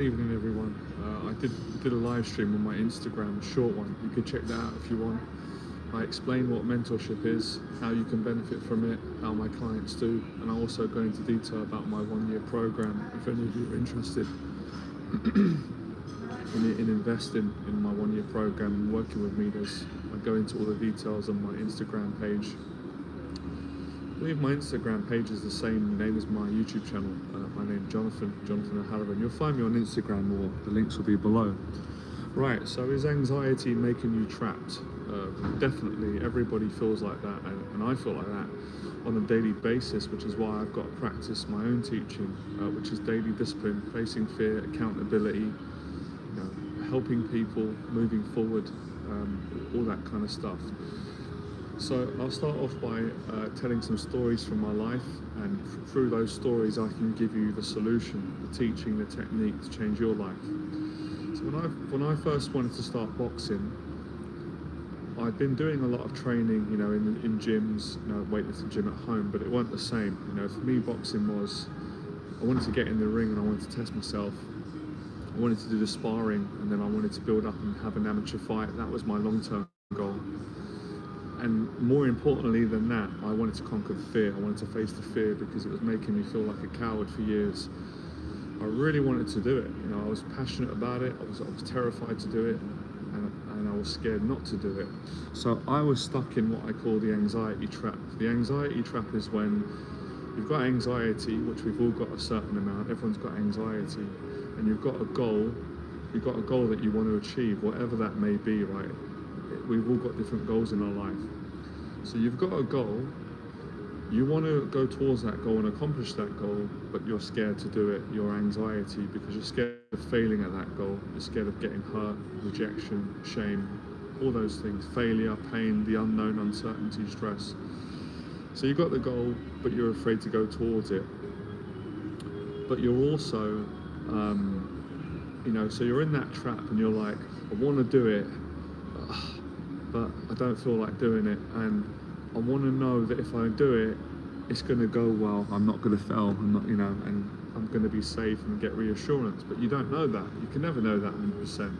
Evening everyone. I did a live stream on my Instagram, a short one. You can check that out if you want. I explain what mentorship is, how you can benefit from it, how my clients do, and I also go into detail about my 1 year program if any of you are interested in investing in my 1 year program and working with me. I go into all the details on my Instagram page. I believe my Instagram page is the same name as my YouTube channel. My name is Jonathan O'Halloran. You'll find me on Instagram, or the links will be below. Right, so is anxiety making you trapped? Definitely, everybody feels like that, and I feel like that on a daily basis, which is why I've got to practice my own teaching, which is daily discipline, facing fear, accountability, helping people, moving forward, all that kind of stuff. So I'll start off by telling some stories from my life, and through those stories I can give you the solution, the teaching, the technique to change your life. So when I first wanted to start boxing, I'd been doing a lot of training, in gyms, weightlifting gym at home, but it wasn't the same. For me, boxing was, I wanted to get in the ring and I wanted to test myself. I wanted to do the sparring, and then I wanted to build up and have an amateur fight. That was my long-term goal. And more importantly than that, I wanted to conquer the fear. I wanted to face the fear because it was making me feel like a coward for years. I really wanted to do it. I was passionate about it. I was terrified to do it, and I was scared not to do it. So I was stuck in what I call the anxiety trap. The anxiety trap is when you've got anxiety, which we've all got a certain amount. Everyone's got anxiety, and you've got a goal. You've got a goal that you want to achieve, whatever that may be, right? We've all got different goals in our life. So you've got a goal, you want to go towards that goal and accomplish that goal, but you're scared to do it. Your anxiety, because you're scared of failing at that goal. You're scared of getting hurt, rejection, shame, all those things, failure, pain, the unknown, uncertainty, stress. So you've got the goal, but you're afraid to go towards it. But you're also, so you're in that trap and you're like, I want to do it, but I don't feel like doing it, and I want to know that if I do it, it's going to go well. I'm not going to fail. I'm not, and I'm going to be safe and get reassurance. But you don't know that. You can never know that 100%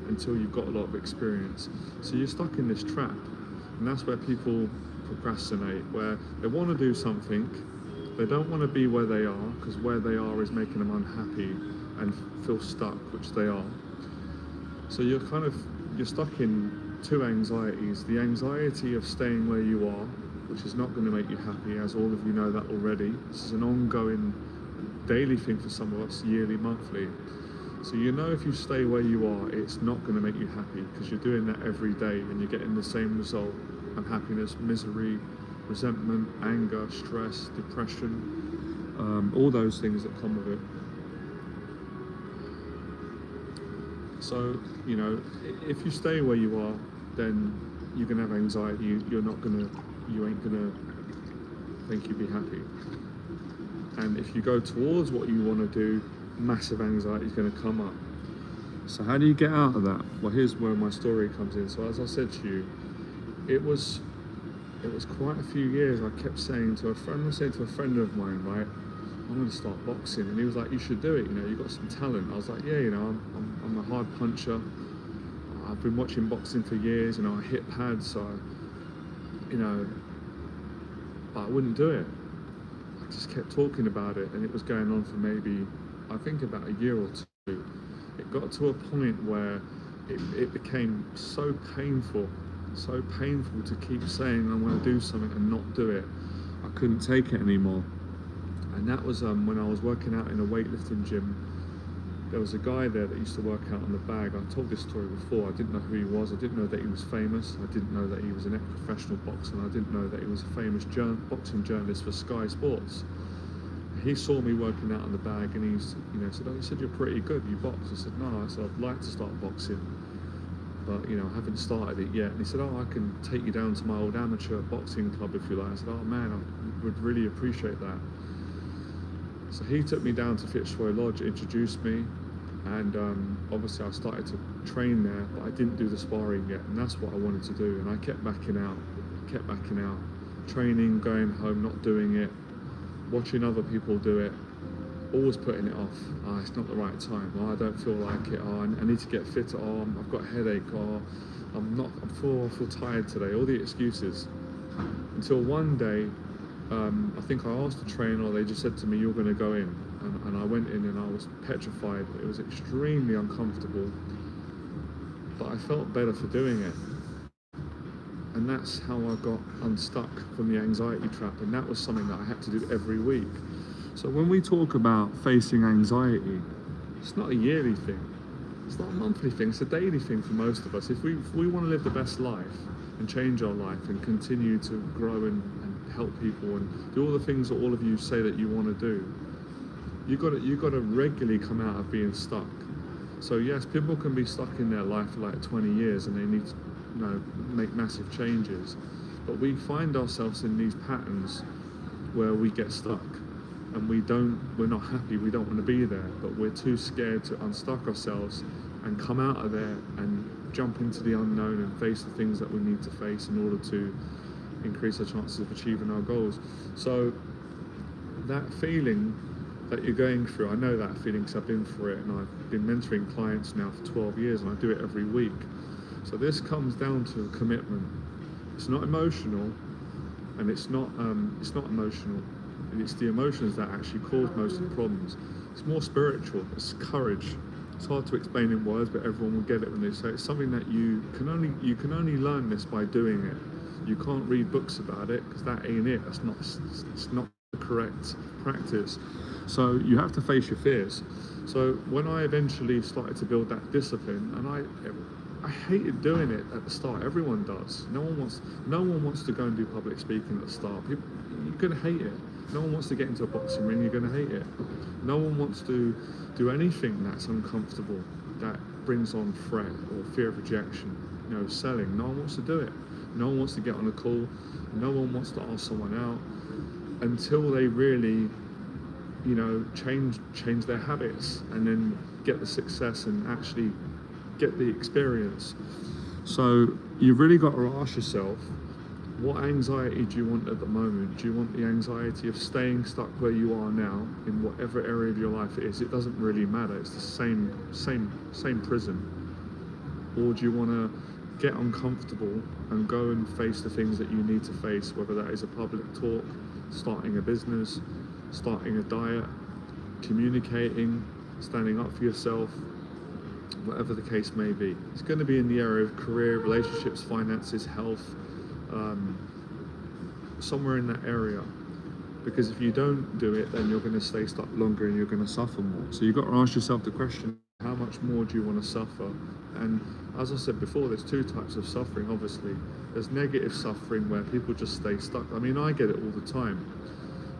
until you've got a lot of experience. So you're stuck in this trap, and that's where people procrastinate, where they want to do something, they don't want to be where they are, because where they are is making them unhappy and feel stuck, which they are. So you're stuck in two anxieties. The anxiety of staying where you are, which is not going to make you happy, as all of you know that already. This is an ongoing daily thing for some of us, yearly, monthly. So if you stay where you are, it's not going to make you happy, because you're doing that every day and you're getting the same result: unhappiness, misery, resentment, anger, stress, depression, all those things that come with it. So, if you stay where you are, then you're gonna have anxiety. You ain't gonna think you'd be happy. And if you go towards what you want to do, massive anxiety is going to come up. So how do you get out of that? Well, here's where my story comes in. So as I said to you, it was quite a few years. I kept saying to a friend of mine, right, I'm going to start boxing, and he was like, you should do it, you've got some talent. I was like, yeah, I'm a hard puncher. I've been watching boxing for years, I hit pads, so, but I wouldn't do it. I just kept talking about it, and it was going on for maybe, I think, about a year or two. It got to a point where it became so painful to keep saying I'm going to do something and not do it. I couldn't take it anymore. And that was when I was working out in a weightlifting gym. There was a guy there that used to work out on the bag. I've told this story before. I didn't know who he was. I didn't know that he was famous. I didn't know that he was an ex-professional boxer. And I didn't know that he was a famous boxing journalist for Sky Sports. He saw me working out on the bag, and he said, "Oh, you said you're pretty good. You box?" I said, "No." I said, "I'd like to start boxing, but I haven't started it yet." And he said, "Oh, I can take you down to my old amateur boxing club if you like." I said, "Oh man, I would really appreciate that." So he took me down to Fitzroy Lodge, introduced me, and obviously I started to train there, but I didn't do the sparring yet, and that's what I wanted to do. And I kept backing out, training, going home, not doing it, watching other people do it, always putting it off. It's not the right time. I don't feel like it. I need to get fitter. I've got a headache. I feel tired today. All the excuses. Until one day, I think I asked the trainer, they just said to me, "You're going to go in." And I went in and I was petrified. It was extremely uncomfortable, but I felt better for doing it. And that's how I got unstuck from the anxiety trap. And that was something that I had to do every week. So when we talk about facing anxiety, it's not a yearly thing. It's not a monthly thing. It's a daily thing for most of us. If we want to live the best life and change our life and continue to grow and help people and do all the things that all of you say that you want to do, you've got to regularly come out of being stuck. So yes, people can be stuck in their life for like 20 years and they need to, make massive changes. But we find ourselves in these patterns where we get stuck and we're not happy, we don't want to be there, but we're too scared to unstuck ourselves and come out of there and jump into the unknown and face the things that we need to face in order to increase our chances of achieving our goals. So that feeling that you're going through, I know that feeling because I've been through it, and I've been mentoring clients now for 12 years and I do it every week. So this comes down to a commitment. It's not emotional, and it's not emotional. It's the emotions that actually cause most of the problems. It's more spiritual. It's courage. It's hard to explain in words, but everyone will get it when they say it. It's something that you can only learn this by doing it. You can't read books about it because that ain't it. It's not the correct practice. So you have to face your fears. So when I eventually started to build that discipline, and I hated doing it at the start. Everyone does. No one wants to go and do public speaking at the start. You're gonna hate it. No one wants to get into a boxing ring. You're gonna hate it. No one wants to do anything that's uncomfortable, that brings on threat or fear of rejection. Selling. No one wants to do it. No one wants to get on a call. No one wants to ask someone out until they really, change their habits and then get the success and actually get the experience. So you've really got to ask yourself, what anxiety do you want at the moment? Do you want the anxiety of staying stuck where you are now in whatever area of your life it is? It doesn't really matter. It's the same prison. Or do you want to get uncomfortable and go and face the things that you need to face, whether that is a public talk, starting a business, starting a diet, communicating, standing up for yourself, whatever the case may be. It's going to be in the area of career, relationships, finances, health, somewhere in that area. Because if you don't do it, then you're going to stay stuck longer and you're going to suffer more. So you've got to ask yourself the question, how much more do you want to suffer? And as I said before, there's two types of suffering, obviously. There's negative suffering where people just stay stuck. I mean, I get it all the time.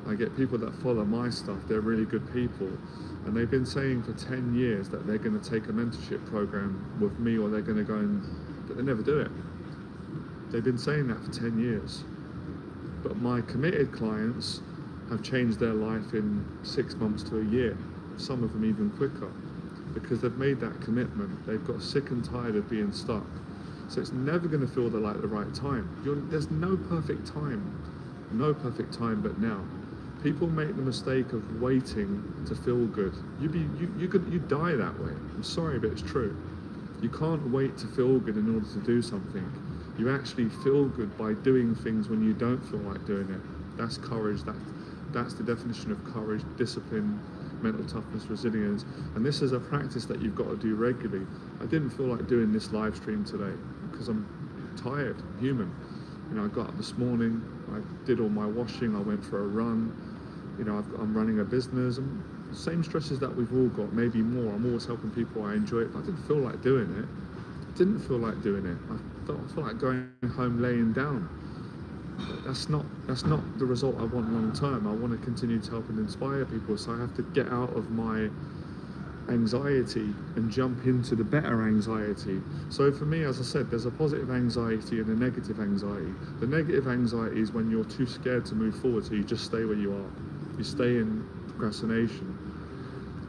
I get people that follow my stuff, they're really good people, and they've been saying for 10 years that they're going to take a mentorship program with me, or they're going to go but they never do it. They've been saying that for 10 years. But my committed clients have changed their life in 6 months to a year, some of them even quicker, because they've made that commitment. They've got sick and tired of being stuck. So it's never going to feel like the right time. There's no perfect time but now. People make the mistake of waiting to feel good. You die that way. I'm sorry, but it's true. You can't wait to feel good in order to do something. You actually feel good by doing things when you don't feel like doing it. That's courage. That's the definition of courage, discipline, mental toughness, resilience. And this is a practice that you've got to do regularly. I didn't feel like doing this live stream today because I'm tired, human. I got up this morning, I did all my washing, I went for a run. I'm running a business, and same stresses that we've all got, maybe more. I'm always helping people, I enjoy it, but I didn't feel like doing it. I felt like going home laying down. That's not the result I want long term. I want to continue to help and inspire people, so I have to get out of my anxiety and jump into the better anxiety. So for me, as I said, there's a positive anxiety and a negative anxiety. The negative anxiety is when you're too scared to move forward, so you just stay where you are. You stay in procrastination.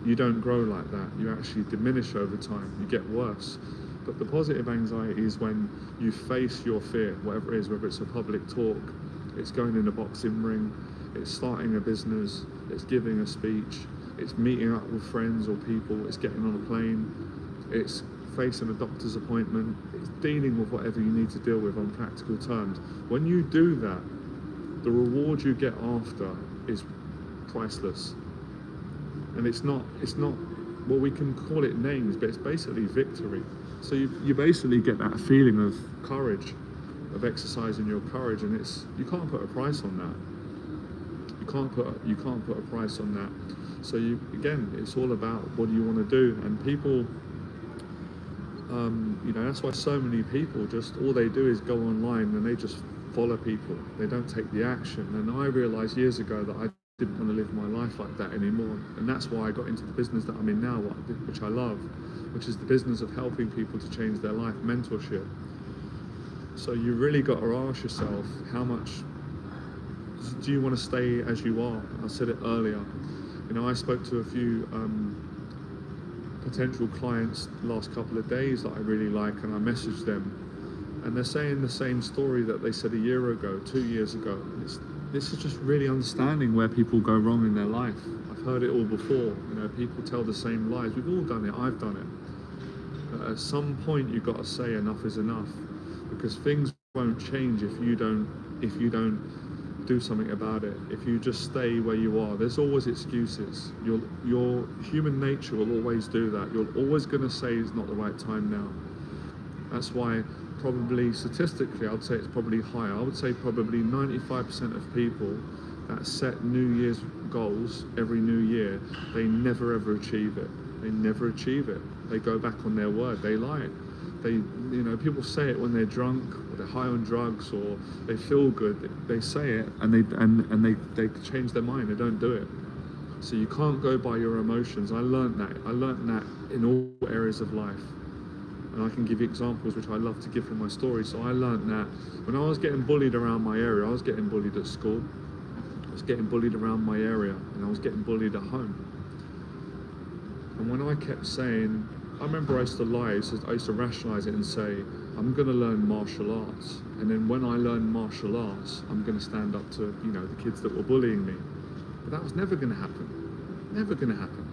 You don't grow like that. You actually diminish over time. You get worse. But the positive anxiety is when you face your fear, whatever it is, whether it's a public talk, it's going in a boxing ring, it's starting a business, it's giving a speech, It's meeting up with friends or people. It's getting on a plane. It's facing a doctor's appointment. It's dealing with whatever you need to deal with on practical terms. When you do that, the reward you get after is priceless. And it's not, well, we can call it names, but it's basically victory. So you basically get that feeling of courage, of exercising your courage, and you can't put a price on that. You can't put a price on that. So again, it's all about what do you want to do, and people, that's why so many people just, all they do is go online and they just follow people. They don't take the action. And I realized years ago that I didn't want to live my life like that anymore. And that's why I got into the business that I'm in now, which I love, which is the business of helping people to change their life, mentorship. So you really got to ask yourself, how much do you want to stay as you are? I said it earlier. I spoke to a few potential clients last couple of days that I really like, and I messaged them, and they're saying the same story that they said a year ago, 2 years ago. This is just really understanding where people go wrong in their life. I've heard it all before. People tell the same lies. We've all done it. I've done it. But at some point, you've got to say enough is enough, because things won't change if you don't do something about it. If you just stay where you are, there's always excuses. Your human nature will always do that. You're always going to say it's not the right time now. That's why probably statistically, I would say it's probably higher. I would say probably 95% of people that set New Year's goals every new year, they never ever achieve it. They never achieve it. They go back on their word. They lie. People say it when they're drunk, or they're high on drugs, or they feel good. They say it, and they change their mind. They don't do it. So you can't go by your emotions. I learned that in all areas of life. And I can give you examples which I love to give from my story. So I learned that when I was getting bullied around my area, I was getting bullied at school, I was getting bullied around my area, and I was getting bullied at home. And when I kept saying, I remember I used to lie, I used to rationalize it and say, I'm going to learn martial arts. And then when I learn martial arts, I'm going to stand up to, the kids that were bullying me. But that was never going to happen. Never going to happen.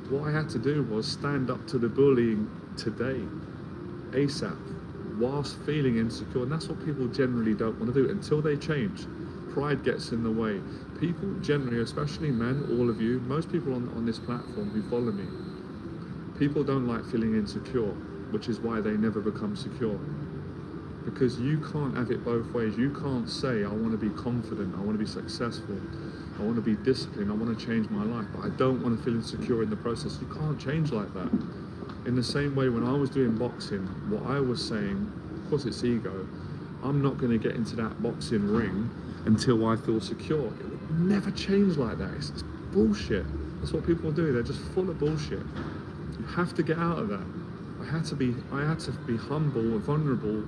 What I had to do was stand up to the bullying today, ASAP, whilst feeling insecure. And that's what people generally don't want to do until they change. Pride gets in the way. People generally, especially men, all of you, most people on this platform who follow me, people don't like feeling insecure, which is why they never become secure. Because you can't have it both ways. You can't say, I want to be confident, I want to be successful, I want to be disciplined, I want to change my life, but I don't want to feel insecure in the process. You can't change like that. In the same way, when I was doing boxing, what I was saying, of course it's ego, I'm not going to get into that boxing ring until I feel secure. It would never change like that. It's bullshit. That's what people do. They're just full of bullshit. You have to get out of that. I had to be humble and vulnerable,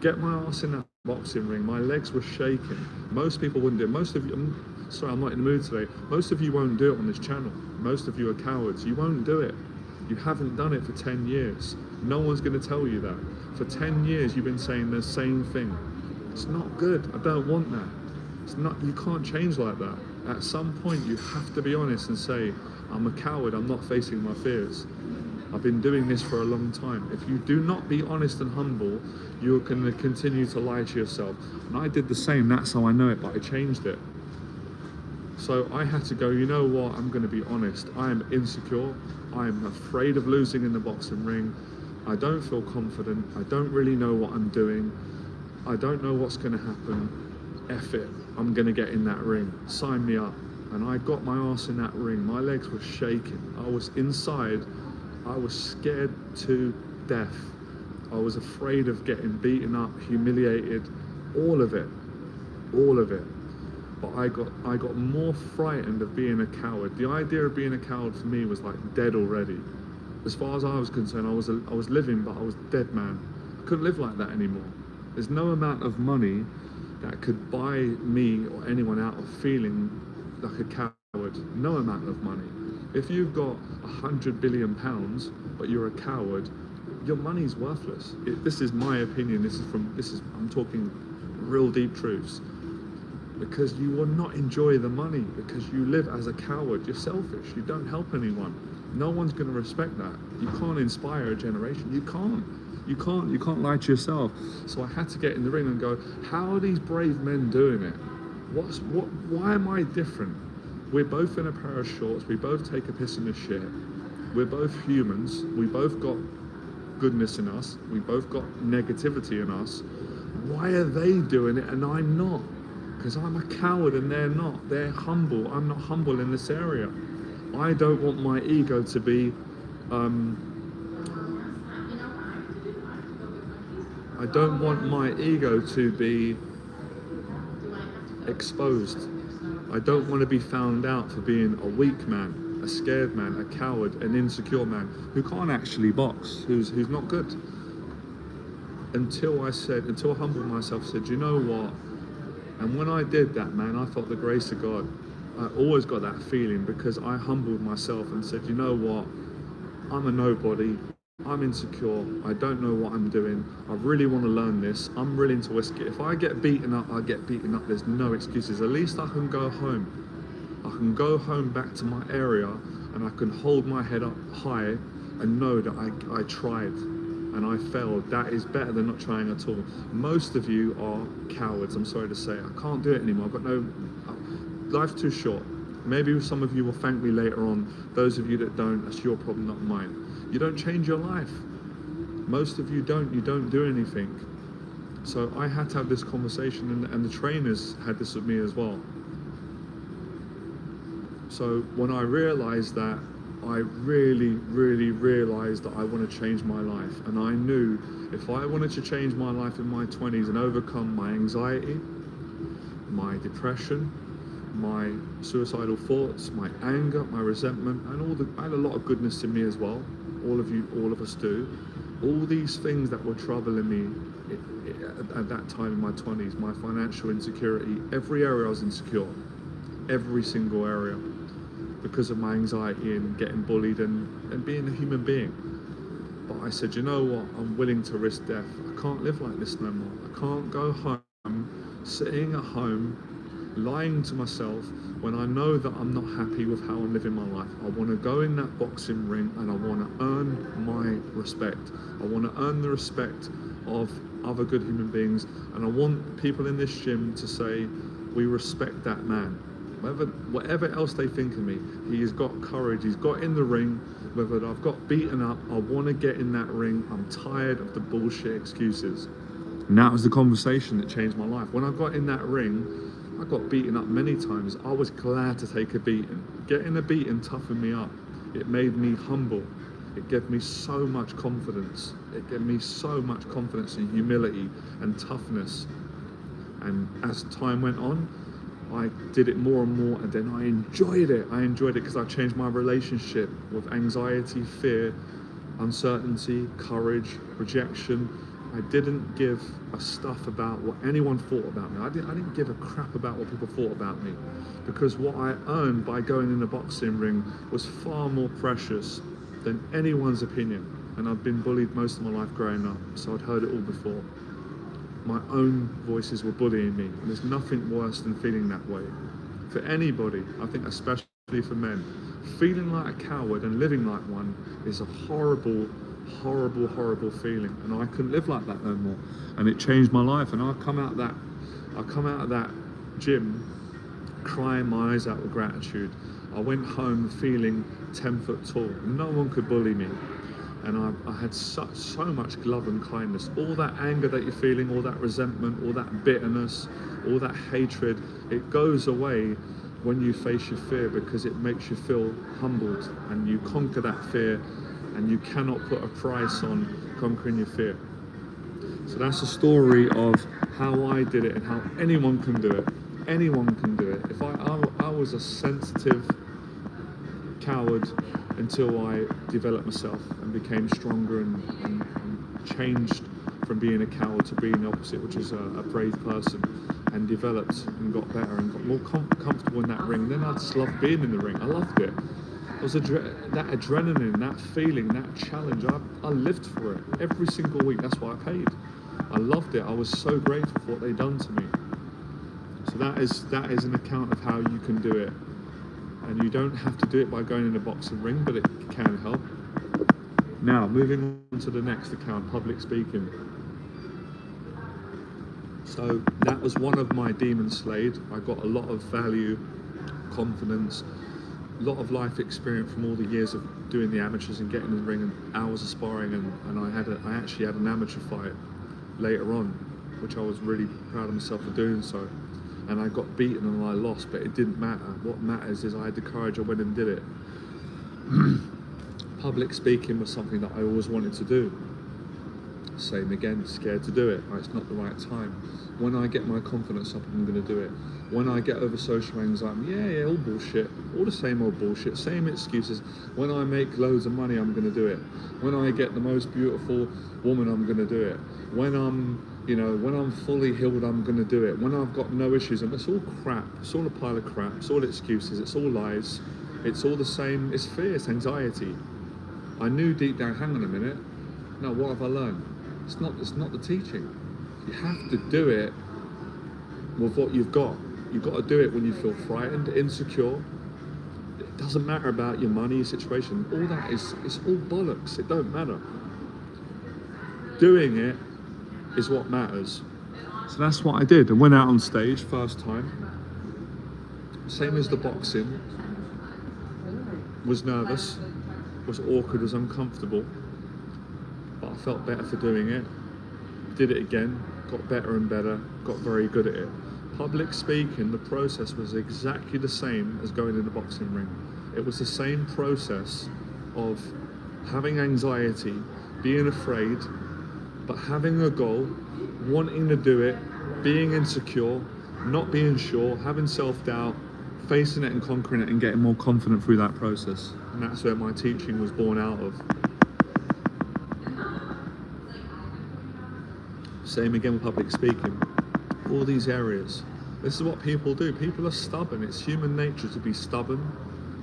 get my ass in that boxing ring. My legs were shaking. Most people wouldn't do it. Most of you, I'm not in the mood today. Most of you won't do it on this channel. Most of you are cowards. You won't do it. You haven't done it for 10 years. No one's going to tell you that. For 10 years, you've been saying the same thing. It's not good. I don't want that. It's not. You can't change like that. At some point, you have to be honest and say, I'm a coward. I'm not facing my fears. I've been doing this for a long time. If you do not be honest and humble, you're going to continue to lie to yourself. And I did the same. That's how I know it, but I changed it. So I had to go, you know what, I'm going to be honest. I am insecure. I am afraid of losing in the boxing ring. I don't feel confident. I don't really know what I'm doing. I don't know what's going to happen. F it. I'm going to get in that ring. Sign me up. And I got my ass in that ring. My legs were shaking. I was inside. I was scared to death. I was afraid of getting beaten up, humiliated, all of it. All of it. But I got more frightened of being a coward. The idea of being a coward for me was like dead already. As far as I was concerned, I was living, but I was dead man. I couldn't live like that anymore. There's no amount of money that could buy me or anyone out of feeling like a coward. No amount of money. If you've got £100 billion, but you're a coward, your money's worthless. This is my opinion. I'm talking real deep truths. because you will not enjoy the money, because you live as a coward. You're selfish. You don't help anyone. No one's going to respect that. You can't inspire a generation. You can't lie to yourself. So I had to get in the ring and go, how are these brave men doing it? Why am I different? We're both in a pair of shorts. We both take a piss in the shit. We're both humans. We both got goodness in us. We both got negativity in us. Why are they doing it and I'm not? Because I'm a coward and they're not. They're humble. I'm not humble in this area. I don't want my ego to be I don't want my ego to be exposed. I don't want to be found out for being a weak man, a scared man, a coward, an insecure man who can't actually box, who's not good. Until I humbled myself, said, you know what? And when I did that, man, I felt the grace of God. I always got that feeling because I humbled myself and said, you know what? I'm a nobody. I'm insecure. I don't know what I'm doing. I really want to learn this. I'm willing to risk it. If I get beaten up, I get beaten up. There's no excuses. At least I can go home. I can go home back to my area and I can hold my head up high and know that I tried and I failed. That is better than not trying at all. Most of you are cowards, I'm sorry to say. I can't do it anymore. I've got no... Life's too short. Maybe some of you will thank me later on. Those of you that don't, that's your problem, not mine. You don't change your life. Most of you don't. You don't do anything. So I had to have this conversation, and the trainers had this with me as well. So when I realized that, I really, really realized that I want to change my life. And I knew if I wanted to change my life in my 20s and overcome my anxiety, my depression, my suicidal thoughts, my anger, my resentment, and I had a lot of goodness in me as well. All of us do. All these things that were troubling me at that time in my 20s, my financial insecurity, every area I was insecure, every single area, because of my anxiety and getting bullied and being a human being. But I said, you know what, I'm willing to risk death. I can't live like this no more. I can't go home, sitting at home, lying to myself when I know that I'm not happy with how I'm living my life. I want to go in that boxing ring and I want to earn my respect. I want to earn the respect of other good human beings, and I want people in this gym to say, we respect that man. Whatever else they think of me, he has got courage, he's got in the ring. Whether I've got beaten up, I want to get in that ring. I'm tired of the bullshit excuses. And that was the conversation that changed my life. When I got in that ring, I got beaten up many times. I was glad to take a beating. Getting a beating toughened me up. It made me humble. It gave me so much confidence. It gave me so much confidence and humility and toughness. And as time went on, I did it more and more, and then I enjoyed it. I enjoyed it because I changed my relationship with anxiety, fear, uncertainty, courage, rejection. I didn't give a stuff about what anyone thought about me. I didn't give a crap about what people thought about me, because what I earned by going in the boxing ring was far more precious than anyone's opinion. And I've been bullied most of my life growing up, so I'd heard it all before. My own voices were bullying me, and there's nothing worse than feeling that way. For anybody, I think especially for men, feeling like a coward and living like one is a horrible, horrible, horrible feeling, and I couldn't live like that no more. And it changed my life, and I come out of that gym crying my eyes out with gratitude. I went home feeling 10 foot tall. No one could bully me. And I had so much love and kindness. All that anger that you're feeling, all that resentment, all that bitterness, all that hatred, it goes away when you face your fear, because it makes you feel humbled, and you conquer that fear, and you cannot put a price on conquering your fear. So that's a story of how I did it and how anyone can do it. Anyone can do it. If I was a sensitive coward until I developed myself and became stronger and changed from being a coward to being the opposite, which is a brave person, and developed and got better and got more comfortable in that ring. Then I just loved being in the ring. I loved it. It was that adrenaline, that feeling, that challenge. I lived for it every single week. That's why I paid. I loved it. I was so grateful for what they'd done to me. So that is an account of how you can do it. And you don't have to do it by going in a boxing ring, but it can help. Now, moving on to the next account, public speaking. So that was one of my demons slayed. I got a lot of value, confidence, a lot of life experience from all the years of doing the amateurs and getting in the ring and hours of sparring, and I actually had an amateur fight later on, which I was really proud of myself for doing so. And I got beaten and I lost, but it didn't matter. What matters is I had the courage, I went and did it. Public speaking was something that I always wanted to do. Same again, scared to do it. It's not the right time. When I get my confidence up, I'm going to do it. When I get over social anxiety, all bullshit, all the same old bullshit, same excuses. When I make loads of money, I'm going to do it. When I get the most beautiful woman, I'm going to do it. When I'm fully healed, I'm going to do it. When I've got no issues, and it's all crap. It's all a pile of crap. It's all excuses. It's all lies. It's all the same. It's fear. It's anxiety. I knew deep down, hang on a minute. No, what have I learned? It's not the teaching. You have to do it with what you've got. You've got to do it when you feel frightened, insecure. It doesn't matter about your money, your situation. All that it's all bollocks. It don't matter. Doing it is what matters. So that's what I did. I went out on stage first time. Same as the boxing. Was nervous, was awkward, was uncomfortable, but I felt better for doing it. Did it again, got better and better, got very good at it. Public speaking, the process was exactly the same as going in the boxing ring. It was the same process of having anxiety, being afraid, but having a goal, wanting to do it, being insecure, not being sure, having self-doubt, facing it and conquering it and getting more confident through that process. And that's where my teaching was born out of. Same again with public speaking. All these areas. This is what people do. People are stubborn. It's human nature to be stubborn,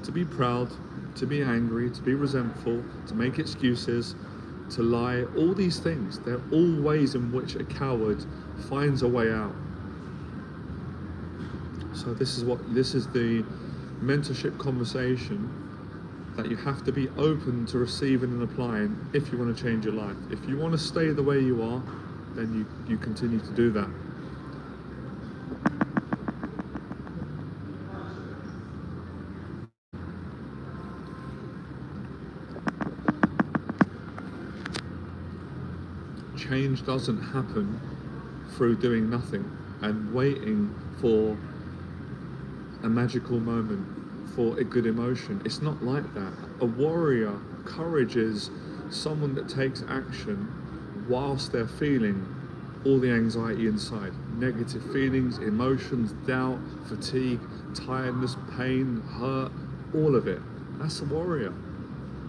to be proud, to be angry, to be resentful, to make excuses, to lie. All these things, they're all ways in which a coward finds a way out. So this is the mentorship conversation that you have to be open to receiving and applying if you want to change your life. If you want to stay the way you are, then you continue to do that. Change doesn't happen through doing nothing and waiting for a magical moment, for a good emotion. It's not like that. A warrior, courage is someone that takes action whilst they're feeling all the anxiety inside. Negative feelings, emotions, doubt, fatigue, tiredness, pain, hurt, all of it. That's a warrior.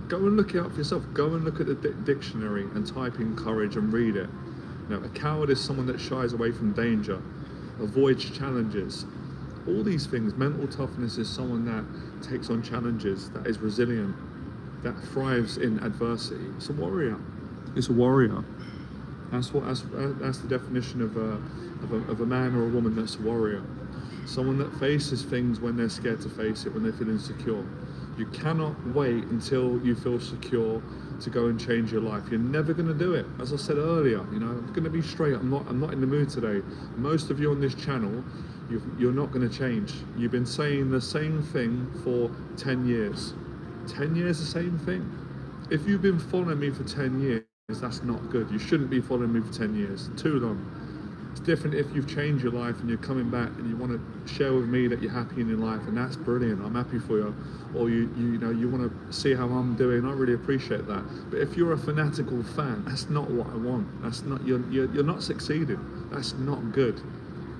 Go and look it up for yourself. Go and look at the dictionary and type in courage and read it. A coward is someone that shies away from danger, avoids challenges. All these things. Mental toughness is someone that takes on challenges, that is resilient, that thrives in adversity. It's a warrior. It's a warrior. That's the definition of a man or a woman that's a warrior. Someone that faces things when they're scared to face it, when they feel insecure. You cannot wait until you feel secure to go and change your life. You're never going to do it. As I said earlier, I'm going to be straight. I'm not in the mood today. Most of you on this channel, you're not going to change. You've been saying the same thing for 10 years. 10 years, the same thing. If you've been following me for 10 years, that's not good. You shouldn't be following me for 10 years. Too long. It's different if you've changed your life and you're coming back and you want to share with me that you're happy in your life, and that's brilliant. I'm happy for you. Or you want to see how I'm doing. I really appreciate that. But if you're a fanatical fan, that's not what I want. That's not you're not succeeding. That's not good.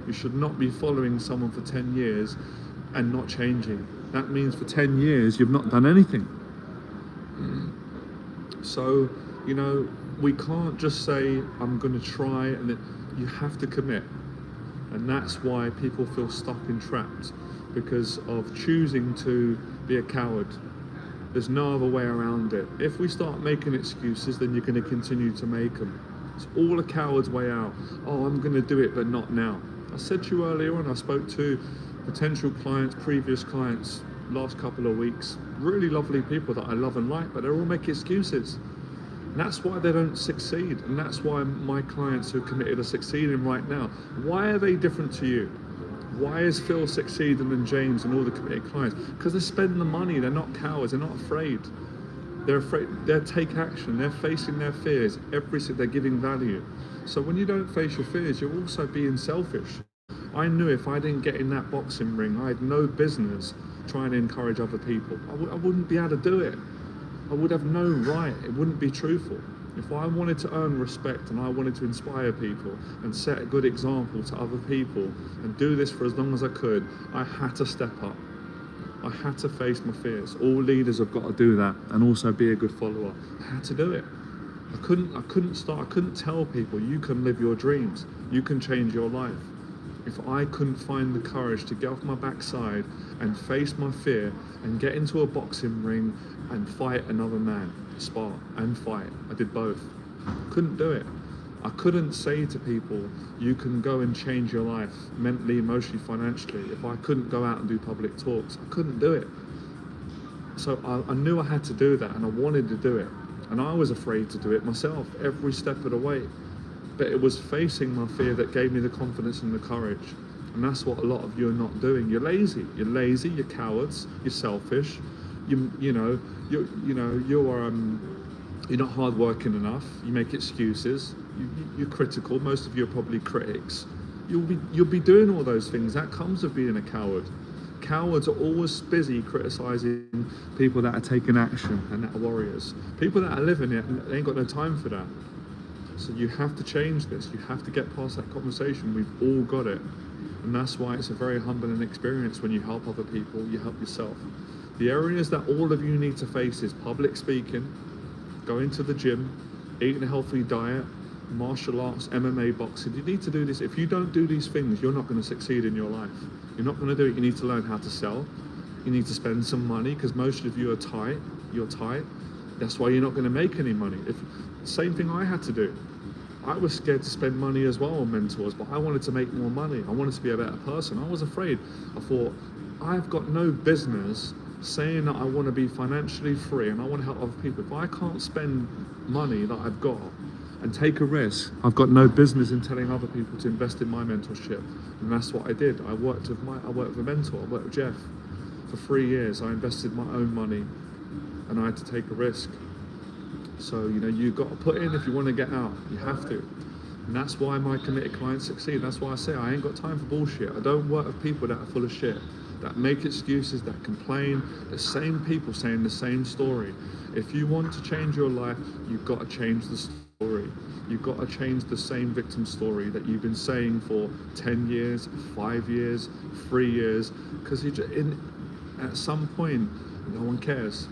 You should not be following someone for 10 years and not changing. That means for 10 years you've not done anything. So, we can't just say, I'm going to try, and you have to commit. And that's why people feel stuck and trapped, because of choosing to be a coward. There's no other way around it. If we start making excuses, then you're going to continue to make them. It's all a coward's way out. Oh, I'm going to do it, but not now. I said to you earlier on, I spoke to potential clients, previous clients, last couple of weeks, really lovely people that I love and like, but they're all making excuses. And that's why they don't succeed. And that's why my clients who are committed are succeeding right now. Why are they different to you? Why is Phil succeeding and James and all the committed clients? Because they're spending the money, they're not cowards, they're not afraid. They're afraid, they take action, they're facing their fears, they're giving value. So when you don't face your fears, you're also being selfish. I knew if I didn't get in that boxing ring, I had no business trying to encourage other people. I wouldn't be able to do it. I would have no right, it wouldn't be truthful. If I wanted to earn respect and I wanted to inspire people and set a good example to other people and do this for as long as I could, I had to step up. I had to face my fears. All leaders have got to do that, and also be a good follower. I had to do it. I couldn't tell people, you can live your dreams, you can change your life. If I couldn't find the courage to get off my backside and face my fear and get into a boxing ring and fight another man, spar and fight. I did both. Couldn't do it. I couldn't say to people, you can go and change your life mentally, emotionally, financially. If I couldn't go out and do public talks, I couldn't do it. So I knew I had to do that, and I wanted to do it. And I was afraid to do it myself every step of the way. But it was facing my fear that gave me the confidence and the courage. And that's what a lot of you are not doing. You're lazy. You're lazy. You're cowards. You're selfish. You're not hardworking enough. You make excuses. You're critical. Most of you are probably critics. You'll be doing all those things. That comes with being a coward. Cowards are always busy criticizing people that are taking action and that are warriors. People that are living it, they ain't got no time for that. So you have to change this. You have to get past that conversation. We've all got it. And that's why it's a very humbling experience when you help other people, you help yourself. The areas that all of you need to face is public speaking, going to the gym, eating a healthy diet, martial arts, MMA, boxing. You need to do this. If you don't do these things, you're not going to succeed in your life. You're not going to do it. You need to learn how to sell. You need to spend some money, because most of you are tight. You're tight. That's why you're not going to make any money. Same thing I had to do. I was scared to spend money as well on mentors, but I wanted to make more money. I wanted to be a better person. I was afraid. I thought, I've got no business saying that I want to be financially free and I want to help other people. If I can't spend money that I've got and take a risk, I've got no business in telling other people to invest in my mentorship. And that's what I did. I worked with a mentor. I worked with Jeff for 3 years. I invested my own money and I had to take a risk. So, you've got to put in if you want to get out. You have to. And that's why my committed clients succeed. That's why I say I ain't got time for bullshit. I don't work with people that are full of shit, that make excuses, that complain, the same people saying the same story. If you want to change your life, you've got to change the story. You've got to change the same victim story that you've been saying for 10 years, 5 years, 3 years, because at some point, no one cares.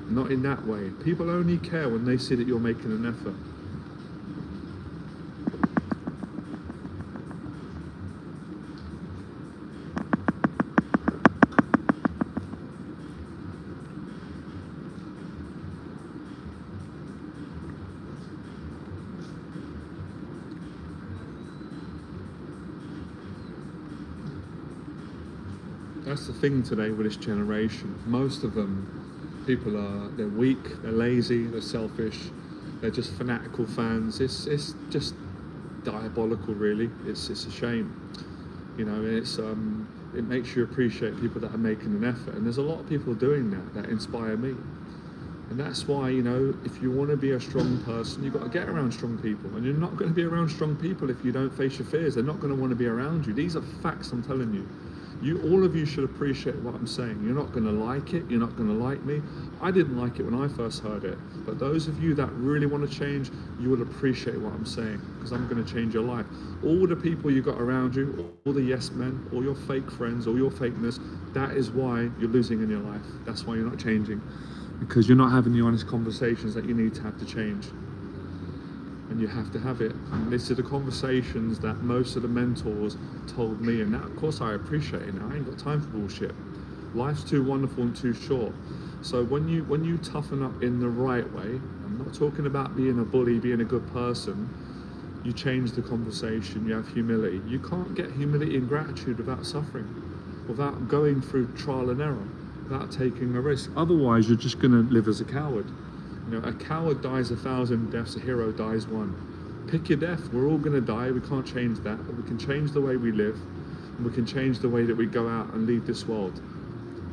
Not in that way. People only care when they see that you're making an effort. That's the thing today with this generation. Most of them, they're weak, they're lazy, they're selfish, they're just fanatical fans. It's just diabolical, really. It's a shame. It makes you appreciate people that are making an effort, and there's a lot of people doing that inspire me. And that's why, if you want to be a strong person, you've got to get around strong people. And you're not going to be around strong people if you don't face your fears. They're not going to want to be around you. These are facts, I'm telling you. All of you should appreciate what I'm saying. You're not going to like it. You're not going to like me. I didn't like it when I first heard it. But those of you that really want to change, you will appreciate what I'm saying, because I'm going to change your life. All the people you got around you, all the yes men, all your fake friends, all your fakeness, that is why you're losing in your life. That's why you're not changing, because you're not having the honest conversations that you need to have to change. And you have to have it. And this are the conversations that most of the mentors told me, and that, of course, I appreciate it. I ain't got time for bullshit. Life's too wonderful and too short. So when you toughen up in the right way, I'm not talking about being a bully, being a good person. you change the conversation, you have humility. You can't get humility and gratitude without suffering, without going through trial and error, without taking a risk. Otherwise, you're just going to live as a coward. You know, a coward dies 1,000 deaths, a hero dies one. Pick your death. We're all going to die. We can't change that, but we can change the way we live, and we can change the way that we go out and leave this world.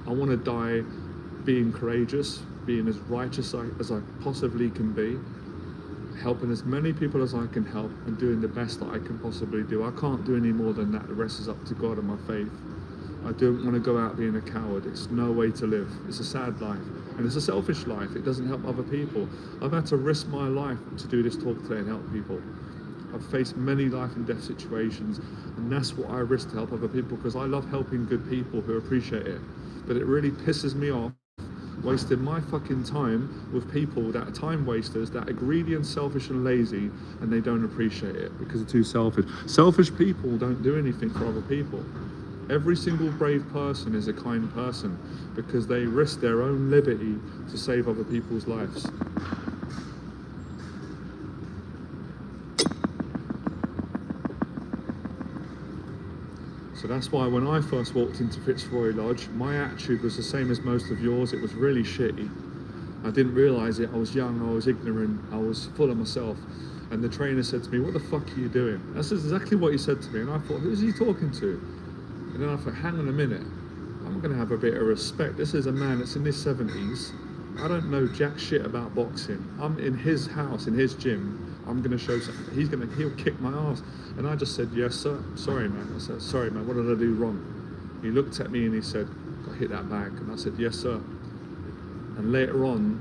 I want to die being courageous, being as righteous as I possibly can be, helping as many people as I can help, and doing the best that I can possibly do. I can't do any more than that. The rest is up to God and my faith. I don't want to go out being a coward. It's no way to live. It's a sad life, and it's a selfish life. It doesn't help other people. I've had to risk my life to do this talk today and help people. I've faced many life and death situations, and that's what I risk to help other people, because I love helping good people who appreciate it. But it really pisses me off wasting my fucking time with people that are time wasters, that are greedy and selfish and lazy, and they don't appreciate it because they're too selfish. Selfish people don't do anything for other people. Every single brave person is a kind person because they risk their own liberty to save other people's lives. So that's why when I first walked into Fitzroy Lodge, my attitude was the same as most of yours. It was really shitty. I didn't realise it. I was young, I was ignorant, I was full of myself. And the trainer said to me, "What the fuck are you doing?" That's exactly what he said to me. And I thought, who's he talking to? And then I thought, hang on a minute. I'm going to have a bit of respect. This is a man that's in his 70s. I don't know jack shit about boxing. I'm in his house, in his gym. I'm going to show something. He'll kick my ass. And I just said, "Yes, sir. Sorry, man." I said, "Sorry, man. What did I do wrong?" He looked at me and he said, "I hit that bag." And I said, "Yes, sir." And later on,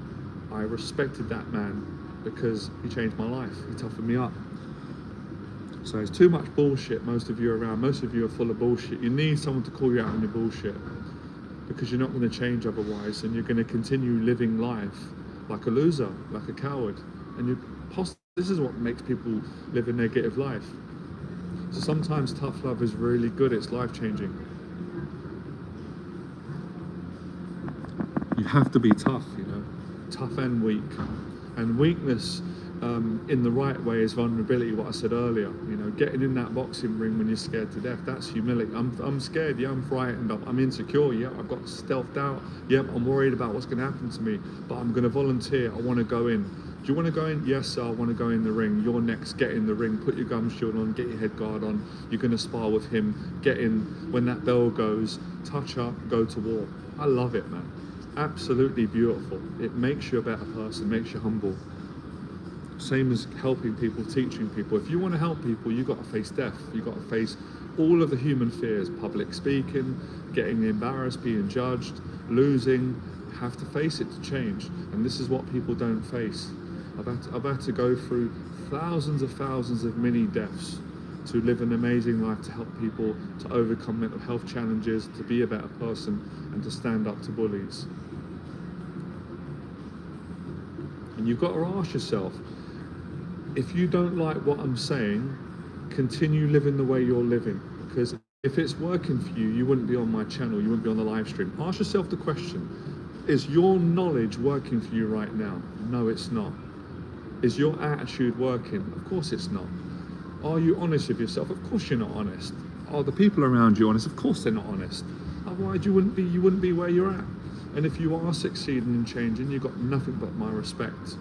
I respected that man because he changed my life. He toughened me up. So it's too much bullshit, most of you are around. Most of you are full of bullshit. You need someone to call you out on your bullshit, because you're not going to change otherwise, and you're going to continue living life like a loser, like a coward. And this is what makes people live a negative life. So sometimes tough love is really good. It's life-changing. You have to be tough, you know, tough and weak. And weakness in the right way is vulnerability, what I said earlier. You know, getting in that boxing ring when you're scared to death, that's humility. I'm scared, yeah, I'm frightened, I'm insecure, yeah, I've got self-doubt, yeah, I'm worried about what's going to happen to me, but I'm going to volunteer, I want to go in. Do you want to go in? Yes, sir, I want to go in the ring. You're next, get in the ring, put your gum shield on, get your head guard on, you're going to spar with him, get in, when that bell goes, touch up, go to war. I love it, man. Absolutely beautiful. It makes you a better person, makes you humble. Same as helping people, teaching people. If you want to help people, you've got to face death. You've got to face all of the human fears, public speaking, getting embarrassed, being judged, losing. You have to face it to change. And this is what people don't face. I've had to go through thousands of mini deaths to live an amazing life, to help people, to overcome mental health challenges, to be a better person, and to stand up to bullies. And you've got to ask yourself, if you don't like what I'm saying, continue living the way you're living. Because if it's working for you, you wouldn't be on my channel, you wouldn't be on the live stream. Ask yourself the question, is your knowledge working for you right now? No, it's not. Is your attitude working? Of course it's not. Are you honest with yourself? Of course you're not honest. Are the people around you honest? Of course they're not honest. Otherwise you wouldn't be where you're at. And if you are succeeding and changing, you've got nothing but my respect.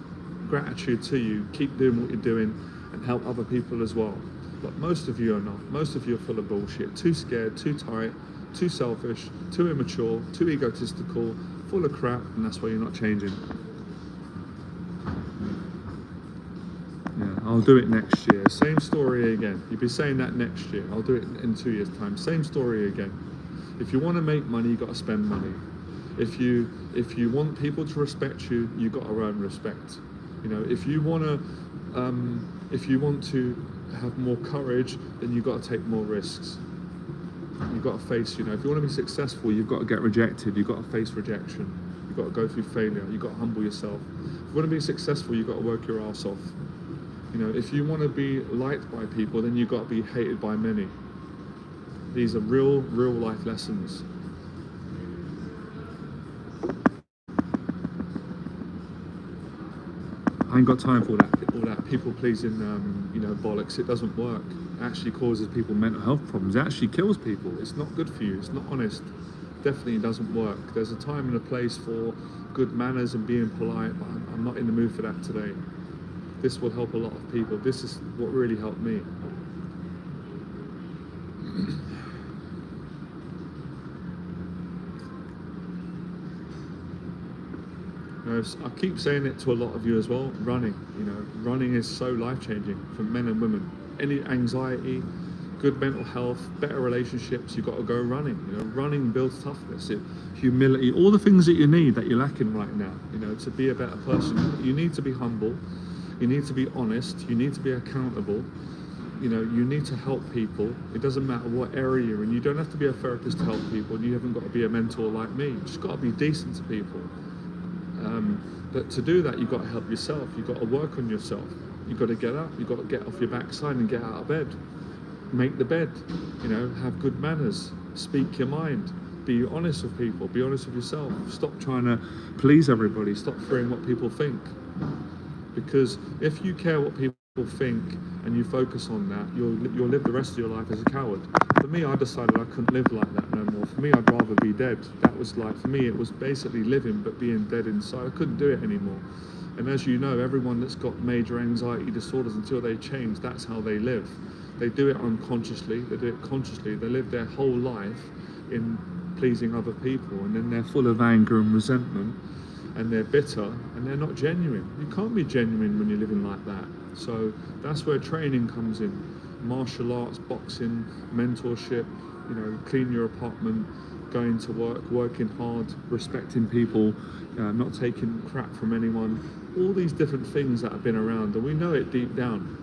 Gratitude to you. Keep doing what you're doing and help other people as well. But most of you are not. Most of you are full of bullshit. Too scared, too tight, too selfish, too immature, too egotistical, full of crap, and that's why you're not changing. Yeah, I'll do it next year. Same story again. You'll be saying that next year. I'll do it in 2 years' time. Same story again. If you want to make money, you've got to spend money. If you want people to respect you, you've got to earn respect. You know, if you want to have more courage, then you've got to take more risks. You've got to face, you know, if you want to be successful, you've got to get rejected. You've got to face rejection. You've got to go through failure. You've got to humble yourself. If you want to be successful, you've got to work your ass off. You know, if you want to be liked by people, then you've got to be hated by many. These are real life lessons. I ain't got time for all that people pleasing, bollocks. It doesn't work. It actually causes people mental health problems. It actually kills people. It's not good for you. It's not honest. Definitely doesn't work. There's a time and a place for good manners and being polite, but I'm not in the mood for that today. This will help a lot of people. This is what really helped me. I keep saying it to a lot of you as well. Running is so life-changing for men and women. Any anxiety, good mental health, better relationships, you've got to go running. Running builds toughness, humility, all the things that you need that you're lacking right now. To be a better person, you need to be humble, you need to be honest, you need to be accountable. You need to help people. It doesn't matter what area you're in. You don't have to be a therapist to help people, and you haven't got to be a mentor like me. You just got to be decent to people. But to do that, you've got to help yourself. You've got to work on yourself. You've got to get up. You've got to get off your backside and get out of bed. Make the bed. Have good manners. Speak your mind. Be honest with people. Be honest with yourself. Stop trying to please everybody. Stop fearing what people think. Because if you care what people think and you focus on that, you'll live the rest of your life as a coward. For me, I decided I couldn't live like that no more. For me, I'd rather be dead. That was for me, it was basically living but being dead inside. I couldn't do it anymore. And as you know, everyone that's got major anxiety disorders, until they change, that's how they live. They do it unconsciously, they do it consciously, they live their whole life in pleasing other people, and then they're full of anger and resentment, and they're bitter, and they're not genuine. You can't be genuine when you're living like that. So that's where training comes in. Martial arts, boxing, mentorship, clean your apartment, going to work, working hard, respecting people, not taking crap from anyone. All these different things that have been around, and we know it deep down.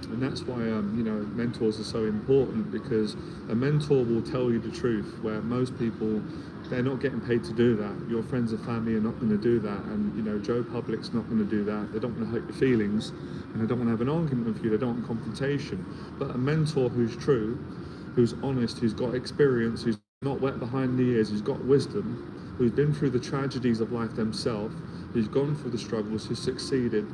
And that's why mentors are so important, because a mentor will tell you the truth, where most people, they're not getting paid to do that. Your friends and family are not going to do that, and Joe Public's not going to do that. They don't want to hurt your feelings, and they don't want to have an argument with you. They don't want confrontation. But a mentor who's true, who's honest, who's got experience, who's not wet behind the ears, who's got wisdom, who's been through the tragedies of life themselves, who's gone through the struggles, who's succeeded,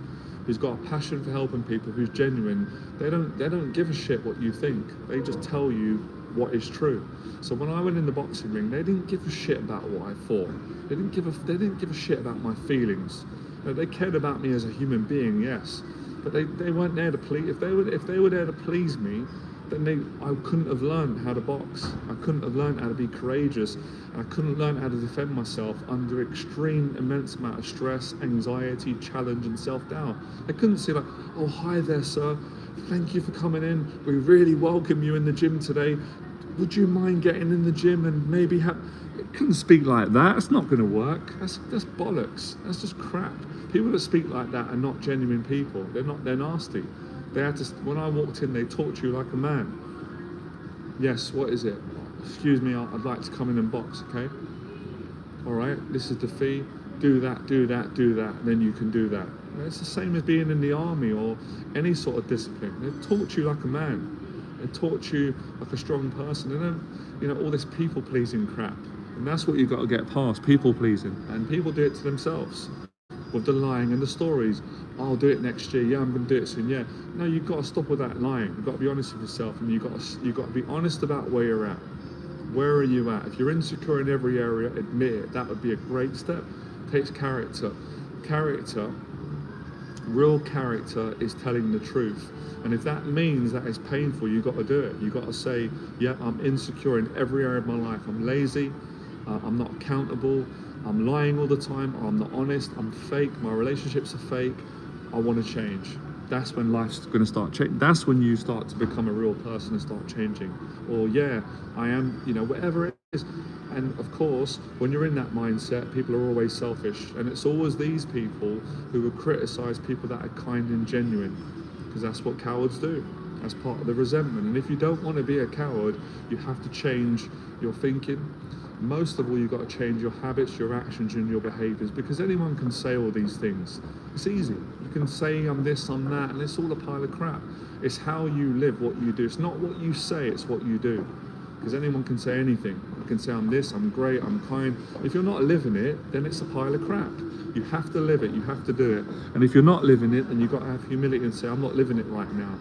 who's got a passion for helping people, who's genuine, they don't give a shit what you think. They just tell you what is true. So when I went in the boxing ring, they didn't give a shit about what I thought. They didn't give a shit about my feelings. They cared about me as a human being, yes, but they weren't there to please. If they were there to please me, then I couldn't have learned how to box. I couldn't have learned how to be courageous. I couldn't learn how to defend myself under extreme, immense amount of stress, anxiety, challenge, and self-doubt. I couldn't say oh, hi there, sir. Thank you for coming in. We really welcome you in the gym today. Would you mind getting in the gym and maybe have... It couldn't speak like that. It's not going to work. That's bollocks. That's just crap. People that speak like that are not genuine people. They're nasty. They had to, when I walked in, they talked to you like a man. Yes, what is it? Excuse me, I'd like to come in and box, okay? All right, this is the fee. Do that, do that, do that, and then you can do that. It's the same as being in the army or any sort of discipline. They talk to you like a man. They talk to you like a strong person. They don't, all this people-pleasing crap. And that's what you've got to get past, people-pleasing. And people do it to themselves. With the lying and the stories. I'll do it next year. Yeah, I'm going to do it soon. Yeah. No, you've got to stop with that lying. You've got to be honest with yourself, and you've got to be honest about where you're at. Where are you at? If you're insecure in every area, admit it. That would be a great step. It takes character. Real character is telling the truth. And if that means that it's painful, you've got to do it. You've got to say, yeah, I'm insecure in every area of my life. I'm lazy. I'm not accountable. I'm lying all the time, or I'm not honest, I'm fake, my relationships are fake, I want to change. That's when life's going to start changing. That's when you start to become a real person and start changing. Or yeah, I am, whatever it is. And of course, when you're in that mindset, people are always selfish. And it's always these people who will criticize people that are kind and genuine, because that's what cowards do. That's part of the resentment. And if you don't want to be a coward, you have to change your thinking. Most of all, you've got to change your habits, your actions, and your behaviors, because anyone can say all these things. It's easy. You can say I'm this, I'm that, and it's all a pile of crap. It's how you live, what you do. It's not what you say, it's what you do. Because anyone can say anything. You can say I'm this, I'm great, I'm kind. If you're not living it, then it's a pile of crap. You have to live it, you have to do it. And if you're not living it, then you've got to have humility and say, I'm not living it right now.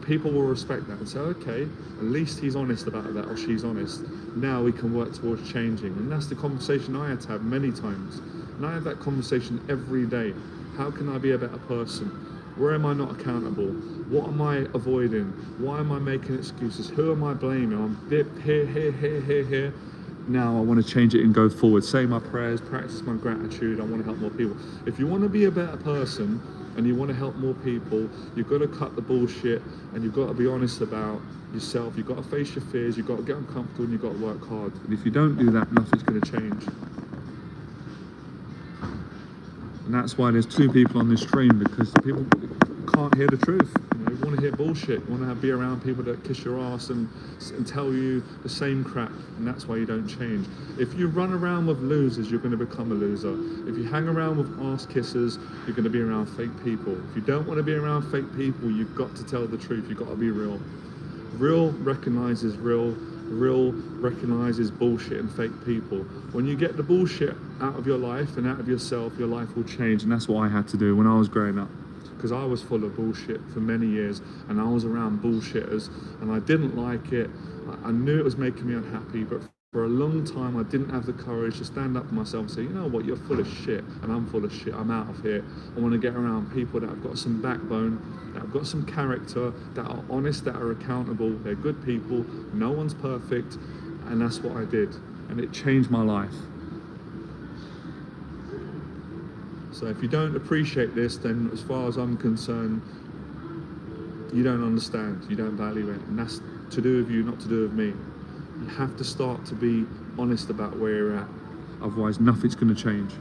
People will respect that and say, okay, at least he's honest about that, or she's honest. Now we can work towards changing. And that's the conversation I had to have many times. And I have that conversation every day. How can I be a better person? Where am I not accountable? What am I avoiding? Why am I making excuses? Who am I blaming? I'm here. Now I want to change it and go forward. Say my prayers, practice my gratitude. I want to help more people. If you want to be a better person and you want to help more people, you've got to cut the bullshit and you've got to be honest about yourself. You've got to face your fears. You've got to get uncomfortable and you've got to work hard. And if you don't do that, nothing's going to change. And that's why there's two people on this stream, because people can't hear the truth. You want to hear bullshit. You want to be around people that kiss your ass and tell you the same crap, and that's why you don't change. If you run around with losers, you're going to become a loser. If you hang around with ass kissers, you're going to be around fake people. If you don't want to be around fake people, you've got to tell the truth. You've got to be real. Real recognizes real. Real recognizes bullshit and fake people. When you get the bullshit out of your life and out of yourself, your life will change. And that's what I had to do when I was growing up, because I was full of bullshit for many years, and I was around bullshitters and I didn't like it. I knew it was making me unhappy, but for a long time I didn't have the courage to stand up for myself and say, you know what, you're full of shit and I'm full of shit, I'm out of here. I want to get around people that have got some backbone, that have got some character, that are honest, that are accountable. They're good people, no one's perfect, and that's what I did, and it changed my life. So if you don't appreciate this, then as far as I'm concerned, you don't understand, you don't value it, and that's to do with you, not to do with me. You have to start to be honest about where you're at, otherwise nothing's going to change.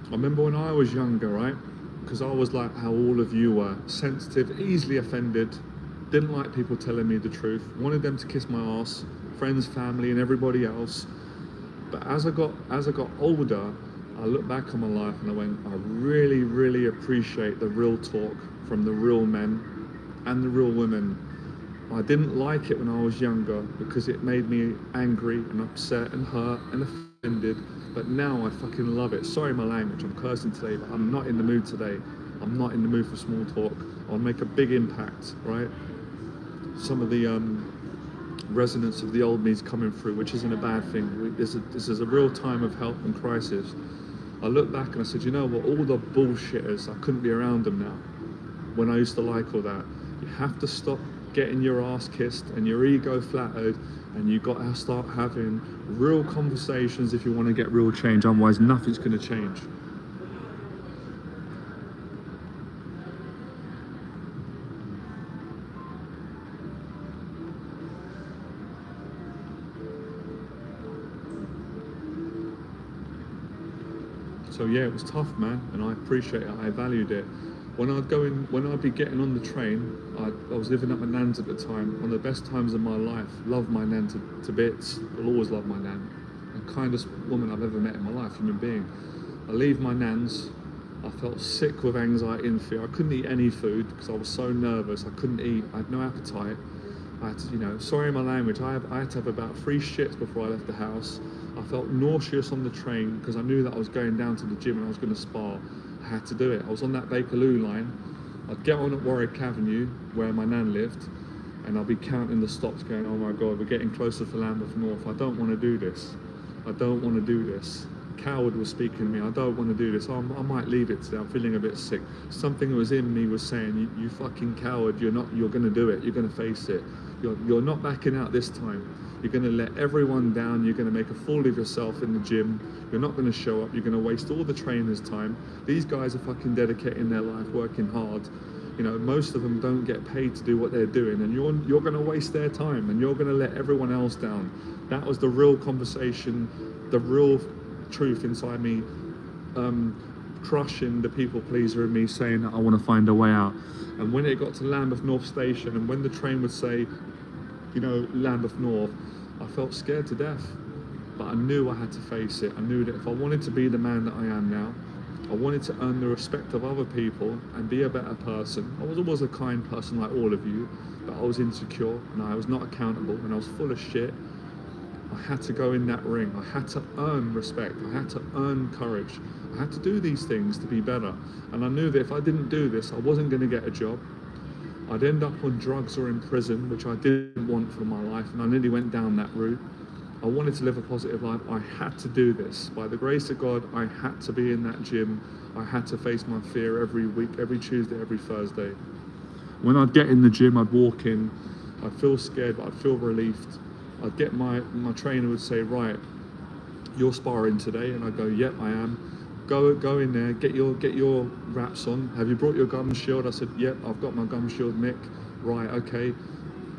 I remember when I was younger, right? Because I was like how all of you were, sensitive, easily offended, didn't like people telling me the truth, wanted them to kiss my ass, friends, family, and everybody else. But as I got older, I look back on my life and I went, I really, really appreciate the real talk from the real men and the real women. I didn't like it when I was younger because it made me angry and upset and hurt and offended. But now I fucking love it. Sorry my language, I'm cursing today, but I'm not in the mood today. I'm not in the mood for small talk. I'll make a big impact, right? Some of the resonance of the old me's coming through, which isn't a bad thing. This is a real time of help and crisis. I look back and I said, you know what, all the bullshitters, I couldn't be around them now. When I used to like all that. You have to stop getting your ass kissed and your ego flattered, and you got to start having real conversations if you want to get real change, otherwise nothing's going to change. So yeah, it was tough, man, and I appreciate it, I valued it. When I'd be getting on the train, I was living at my nan's at the time, one of the best times of my life. Loved my nan to bits, I'll always love my nan. The kindest woman I've ever met in my life, human being. I leave my nan's, I felt sick with anxiety and fear. I couldn't eat any food because I was so nervous, I couldn't eat, I had no appetite. I had to, sorry my language, I had to have about 3 shits before I left the house. I felt nauseous on the train because I knew that I was going down to the gym and I was going to spar. I had to do it. I was on that Bakerloo line. I'd get on at Warwick Avenue where my nan lived, and I'd be counting the stops going, oh my God, we're getting closer to Lambeth North. I don't want to do this. I don't want to do this. Coward was speaking to me. I don't want to do this. I might leave it today. I'm feeling a bit sick. Something that was in me was saying, you fucking coward. You're going to do it. You're going to face it. You're not backing out this time. You're going to let everyone down. You're going to make a fool of yourself in the gym. You're not going to show up. You're going to waste all the trainers' time. These guys are fucking dedicating their life, working hard. You know, most of them don't get paid to do what they're doing, and you're going to waste their time, and you're going to let everyone else down. That was the real conversation, the real truth inside me, crushing the people pleaser in me, saying that I want to find a way out. And when it got to Lambeth North Station, and when the train would say, you know, Lambeth North, I felt scared to death. But I knew I had to face it. I knew that if I wanted to be the man that I am now, I wanted to earn the respect of other people and be a better person. I was always a kind person like all of you, but I was insecure and I was not accountable and I was full of shit. I had to go in that ring. I had to earn respect. I had to earn courage. I had to do these things to be better. And I knew that if I didn't do this, I wasn't going to get a job. I'd end up on drugs or in prison, which I didn't want for my life, and I nearly went down that route. I wanted to live a positive life. I had to do this. By the grace of God, I had to be in that gym. I had to face my fear every week, every Tuesday, every Thursday. When I'd get in the gym, I'd walk in, I'd feel scared, but I'd feel relieved. I'd get my trainer would say, right, you're sparring today, and I'd go, yep, I am. Go in there, get your wraps on. Have you brought your gum shield? I said, yep, I've got my gum shield, Mick. Right, okay.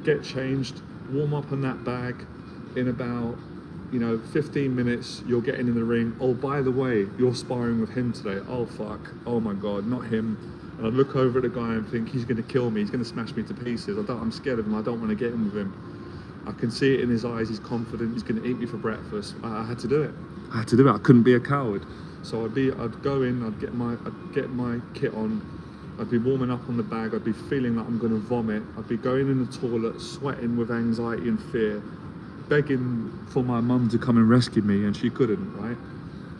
Get changed, warm up on that bag. In about, 15 minutes, you're getting in the ring. Oh, by the way, you're sparring with him today. Oh, fuck. Oh, my God, not him. And I'd look over at the guy and think, he's going to kill me. He's going to smash me to pieces. I'm scared of him. I don't want to get in with him. I can see it in his eyes. He's confident. He's going to eat me for breakfast. I had to do it. I couldn't be a coward. So I'd go in, I'd get my kit on. I'd be warming up on the bag. I'd be feeling like I'm going to vomit. I'd be going in the toilet, sweating with anxiety and fear, begging for my mum to come and rescue me, and she couldn't, right?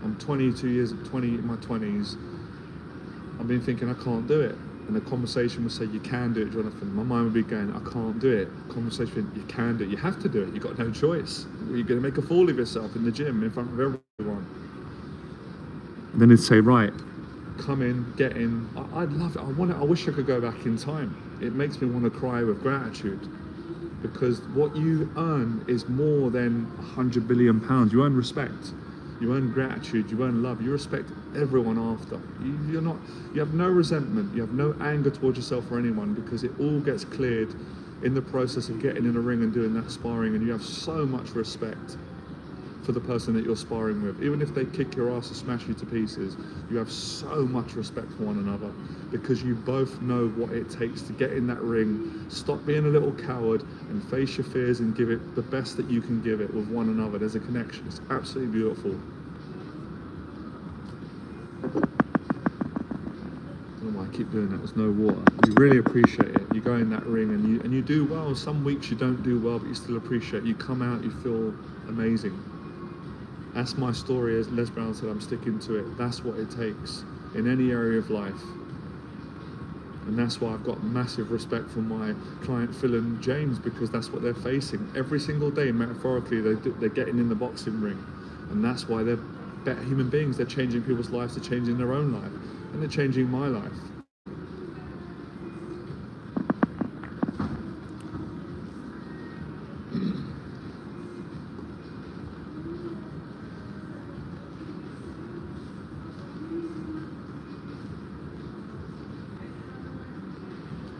I'm 22 years, in my 20s. I've been thinking, I can't do it. And the conversation would say, you can do it, Jonathan. My mind would be going, I can't do it. Conversation, you can do it. You have to do it. You've got no choice. You're going to make a fool of yourself in the gym in front of everyone. And then it'd say, right, come in, get in. I'd love it. I wish I could go back in time. It makes me want to cry with gratitude. Because what you earn is more than £100 billion. You earn respect, you earn gratitude, you earn love, you respect everyone after. You have no resentment, you have no anger towards yourself or anyone, because it all gets cleared in the process of getting in a ring and doing that sparring, and you have so much respect for the person that you're sparring with. Even if they kick your ass and smash you to pieces, you have so much respect for one another, because you both know what it takes to get in that ring, stop being a little coward and face your fears and give it the best that you can give it with one another. There's a connection. It's absolutely beautiful. I don't know why I keep doing that. There's no water. You really appreciate it. You go in that ring and you do well. Some weeks you don't do well, but you still appreciate it. You come out, you feel amazing. That's my story. As Les Brown said, I'm sticking to it. That's what it takes in any area of life. And that's why I've got massive respect for my client Phil and James, because that's what they're facing every single day. Metaphorically, they're getting in the boxing ring, and that's why they're better human beings. They're changing people's lives, they're changing their own life, and they're changing my life.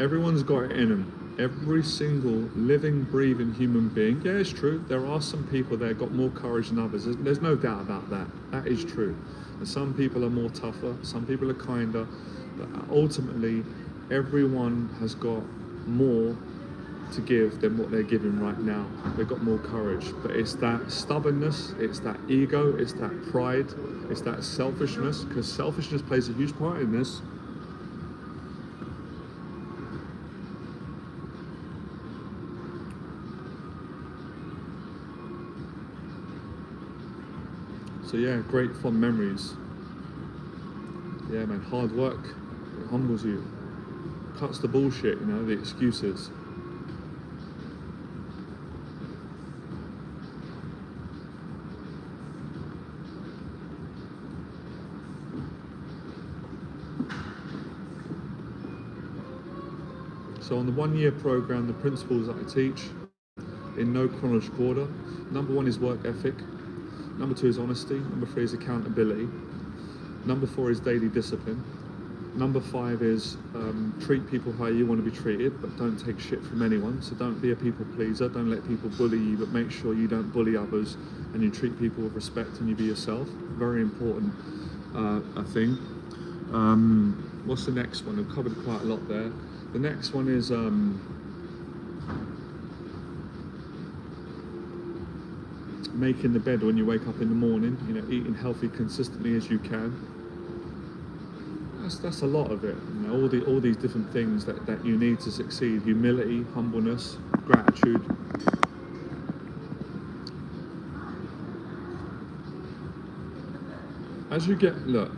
Everyone's got it in them. Every single living, breathing human being. Yeah, it's true. There are some people that have got more courage than others. There's no doubt about that. That is true. And some people are more tougher. Some people are kinder. But ultimately, everyone has got more to give than what they're giving right now. They've got more courage. But it's that stubbornness, it's that ego, it's that pride, it's that selfishness, because selfishness plays a huge part in this. So yeah, great fond memories. Yeah, man, hard work, it humbles you. Cuts the bullshit, the excuses. So on the 1 year program, the principles that I teach in no chronological order. Number 1 is work ethic. Number 2 is honesty. Number 3 is accountability. Number 4 is daily discipline. Number 5 is treat people how you want to be treated, but don't take shit from anyone. So don't be a people pleaser. Don't let people bully you, but make sure you don't bully others and you treat people with respect and you be yourself. Very important, I think. What's the next one? I've covered quite a lot there. The next one is making the bed when you wake up in the morning. You know, eating healthy consistently as you can. That's a lot of it. You know, all these different things that you need to succeed. Humility, humbleness, gratitude. As you get, look,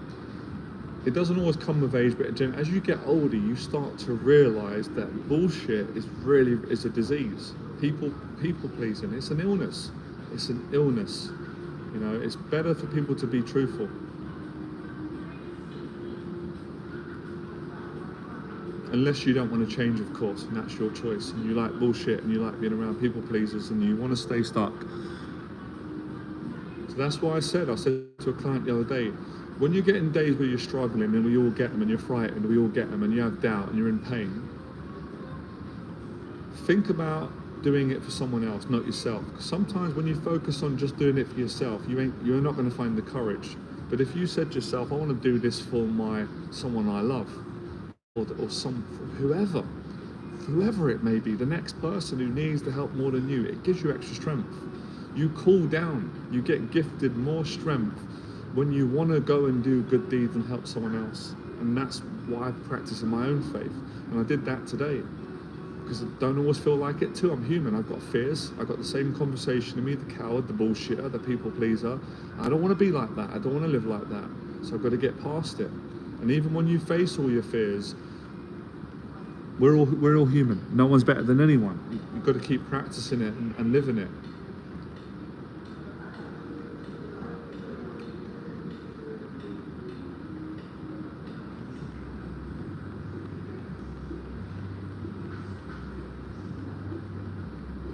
it doesn't always come with age, but as you get older, you start to realise that bullshit is a disease. People pleasing, it's an illness. It's an illness. You know, it's better for people to be truthful. Unless you don't want to change, of course, and that's your choice, and you like bullshit and you like being around people pleasers and you want to stay stuck. So that's why I said to a client the other day, when you get in days where you're struggling, and we all get them, and you're frightened, we all get them, and you have doubt and you're in pain, think about doing it for someone else, not yourself. Because sometimes when you focus on just doing it for yourself, you're not going to find the courage. But if you said to yourself, I want to do this for someone I love, or whoever it may be, the next person who needs the help more than you, it gives you extra strength. You cool down, you get gifted more strength when you want to go and do good deeds and help someone else. And that's why I practice in my own faith. And I did that today, because I don't always feel like it too. I'm human, I've got fears. I've got the same conversation in me, the coward, the bullshitter, the people pleaser. I don't want to be like that, I don't want to live like that. So I've got to get past it. And even when you face all your fears, we're all human. No one's better than anyone. You've got to keep practicing it and living it.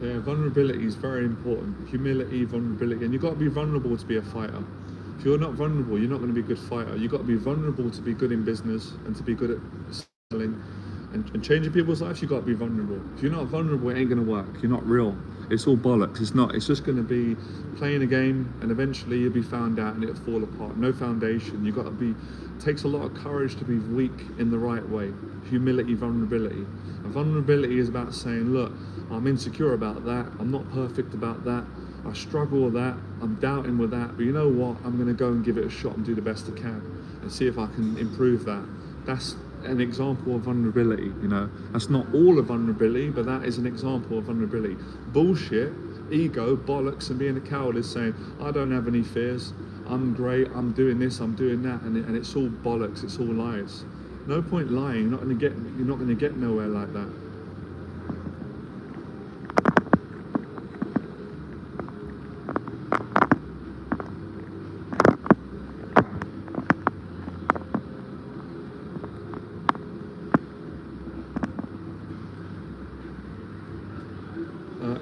Yeah, vulnerability is very important. Humility, vulnerability, and you've got to be vulnerable to be a fighter. If you're not vulnerable, you're not going to be a good fighter. You've got to be vulnerable to be good in business and to be good at selling and changing people's lives. You've got to be vulnerable. If you're not vulnerable, it ain't going to work. You're not real. It's all bollocks. It's not. It's just going to be playing a game, and eventually you'll be found out and it'll fall apart. No foundation. You've got to be. It takes a lot of courage to be weak in the right way. Humility, vulnerability. And vulnerability is about saying, look, I'm insecure about that. I'm not perfect about that. I struggle with that. I'm doubting with that. But you know what? I'm going to go and give it a shot and do the best I can and see if I can improve that. That's an example of vulnerability, you know. That's not all of vulnerability, but that is an example of vulnerability. Bullshit, ego, bollocks, and being a coward is saying, I don't have any fears. I'm great. I'm doing this. I'm doing that, and it's all bollocks. It's all lies. No point lying. You're not going to get nowhere like that.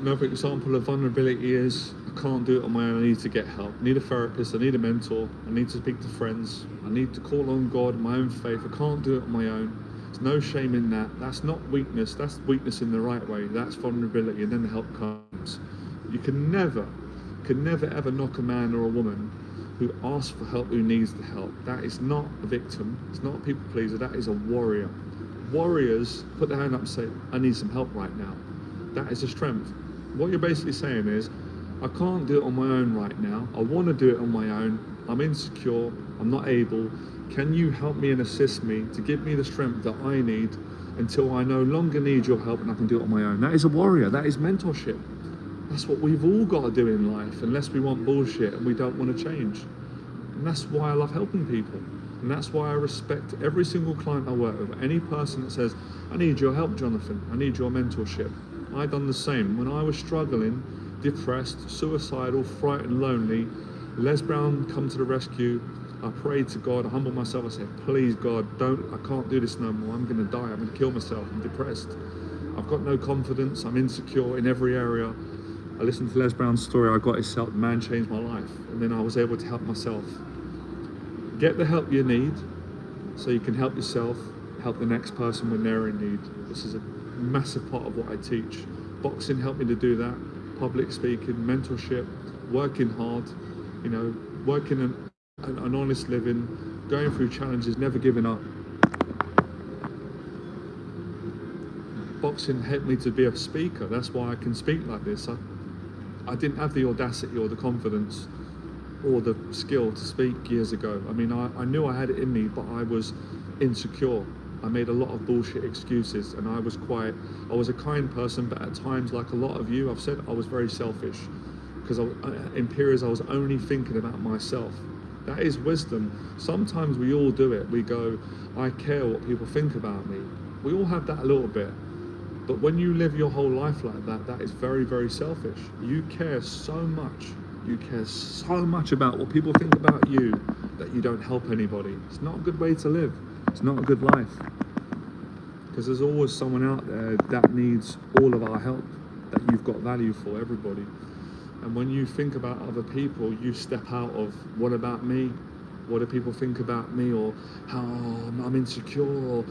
Another example of vulnerability is I can't do it on my own. I need to get help. I need a therapist. I need a mentor. I need to speak to friends. I need to call on God, my own faith. I can't do it on my own. There's no shame in that. That's not weakness. That's weakness in the right way. That's vulnerability, and then the help comes. You can never ever knock a man or a woman who asks for help, who needs the help. That is not a victim. It's not a people pleaser. That is a warrior. Warriors put their hand up and say, I need some help right now. That is a strength. What you're basically saying is, I can't do it on my own right now. I want to do it on my own. I'm insecure. I'm not able. Can you help me and assist me to give me the strength that I need until I no longer need your help and I can do it on my own? That is a warrior. That is mentorship. That's what we've all got to do in life, unless we want bullshit and we don't want to change. And that's why I love helping people. And that's why I respect every single client I work with. Any person that says, I need your help, Jonathan. I need your mentorship. I done the same. When I was struggling, depressed, suicidal, frightened, lonely, Les Brown come to the rescue. I prayed to God, I humbled myself, I said, please God, I can't do this no more. I'm gonna die, I'm gonna kill myself, I'm depressed. I've got no confidence, I'm insecure in every area. I listened to Les Brown's story. I got his help. Man changed my life, and then I was able to help myself. Get the help you need, so you can help yourself, help the next person when they're in need. This is a massive part of what I teach. Boxing helped me to do that. Public speaking, mentorship, working hard, you know, working an honest living, going through challenges, never giving up. Boxing helped me to be a speaker. That's why I can speak like this. I didn't have the audacity or the confidence or the skill to speak years ago. I mean, I knew I had it in me, but I was insecure. I made a lot of bullshit excuses, and I was a kind person, but at times, like a lot of you, I've said I was very selfish, because in periods I was only thinking about myself. That is wisdom. Sometimes we all do it. We go, I care what people think about me. We all have that a little bit. But when you live your whole life like that, that is very, very selfish. You care so much. You care so much about what people think about you that you don't help anybody. It's not a good way to live. It's not a good life. Because there's always someone out there that needs all of our help, that you've got value for, everybody. And when you think about other people, you step out of, what about me? What do people think about me? Or how I'm insecure, or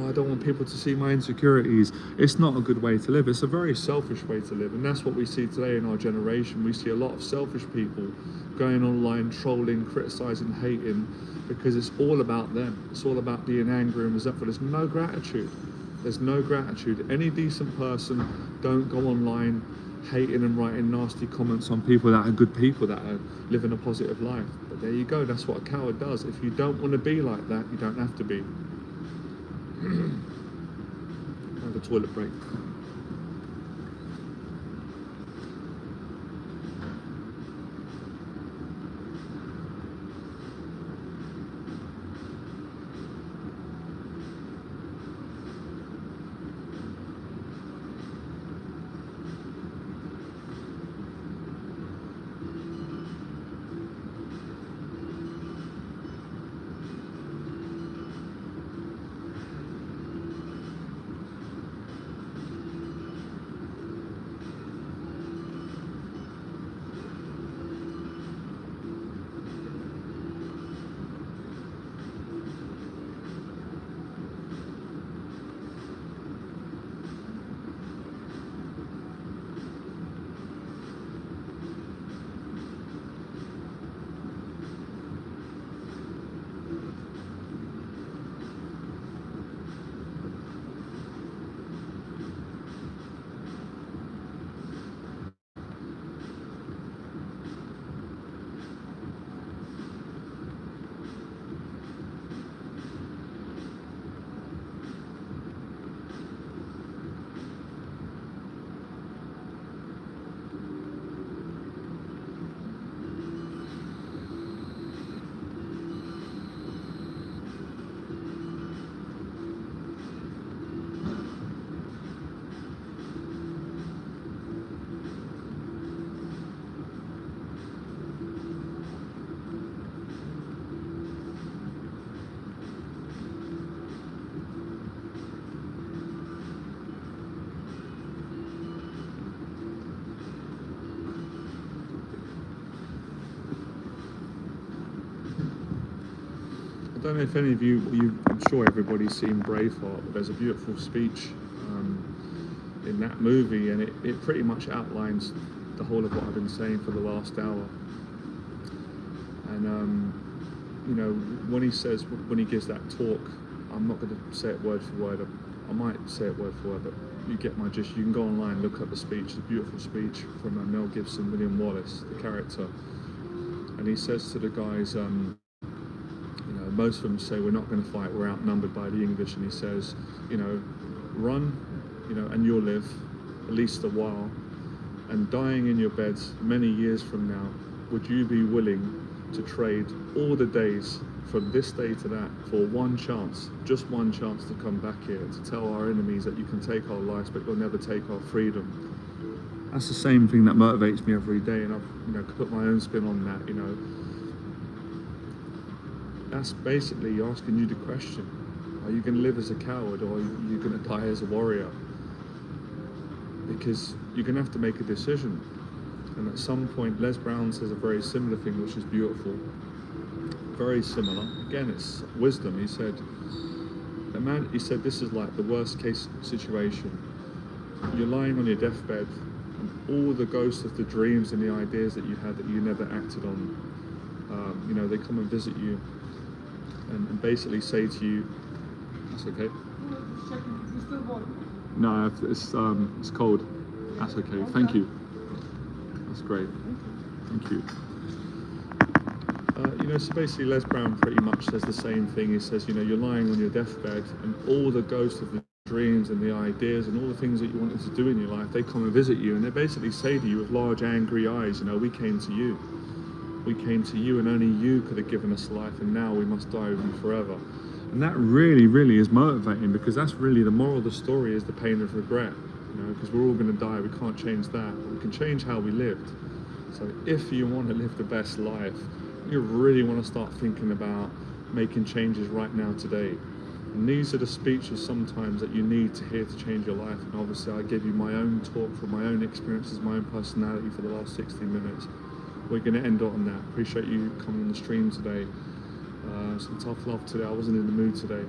I don't want people to see my insecurities. It's not a good way to live. It's a very selfish way to live. And that's what we see today in our generation. We see a lot of selfish people going online, trolling, criticizing, hating, because it's all about them. It's all about being angry and resentful. There's no gratitude. There's no gratitude. Any decent person don't go online hating and writing nasty comments on people that are good people, that are living a positive life. But there you go, that's what a coward does. If you don't want to be like that, you don't have to be. Have a toilet break. I don't know if any of I'm sure everybody's seen Braveheart, but there's a beautiful speech in that movie, and it pretty much outlines the whole of what I've been saying for the last hour. And you know, when he gives that talk, I'm not going to say it word for word. I might say it word for word, but you get my gist. You can go online, look up the speech. It's a beautiful speech from Mel Gibson, William Wallace, the character, and he says to the guys, most of them say, we're not going to fight, we're outnumbered by the English, and he says, run, and you'll live at least a while, and dying in your beds many years from now, would you be willing to trade all the days from this day to that for one chance, just one chance to come back here, to tell our enemies that you can take our lives, but you'll never take our freedom? That's the same thing that motivates me every day, and I've put my own spin on that. That's basically asking you the question: are you going to live as a coward, or are you going to die as a warrior? Because you're going to have to make a decision. And at some point, Les Brown says a very similar thing, which is beautiful. Very similar. Again, it's wisdom. He said, this is like the worst case situation. You're lying on your deathbed, and all the ghosts of the dreams and the ideas that you had that you never acted on, they come and visit you and basically say to you, that's okay. No, it's cold. That's okay. Thank you. That's great. Thank you. So basically Les Brown pretty much says the same thing. He says, you're lying on your deathbed and all the ghosts of the dreams and the ideas and all the things that you wanted to do in your life, they come and visit you and they basically say to you with large angry eyes, we came to you. We came to you and only you could have given us life, and now we must die with you forever. And that really, really is motivating, because that's really the moral of the story, is the pain of regret. Because we're all going to die, we can't change that. But we can change how we lived. So if you want to live the best life, you really want to start thinking about making changes right now today. And these are the speeches sometimes that you need to hear to change your life. And obviously I gave you my own talk from my own experiences, my own personality for the last 60 minutes. We're going to end on that. Appreciate you coming on the stream today. Some tough love today. I wasn't in the mood today.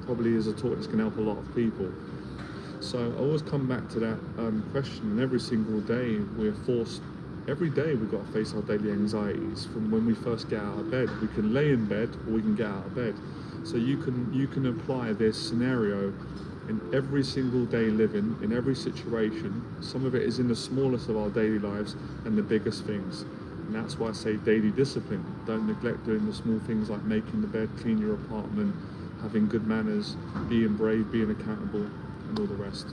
Probably is a talk that's going to help a lot of people. So I always come back to that question, and every single day we're forced, every day we've got to face our daily anxieties. From when we first get out of bed, we can lay in bed or we can get out of bed. So you can apply this scenario in every single day living, in every situation. Some of it is in the smallest of our daily lives and the biggest things. And that's why I say daily discipline. Don't neglect doing the small things like making the bed, clean your apartment, having good manners, being brave, being accountable, and all the rest.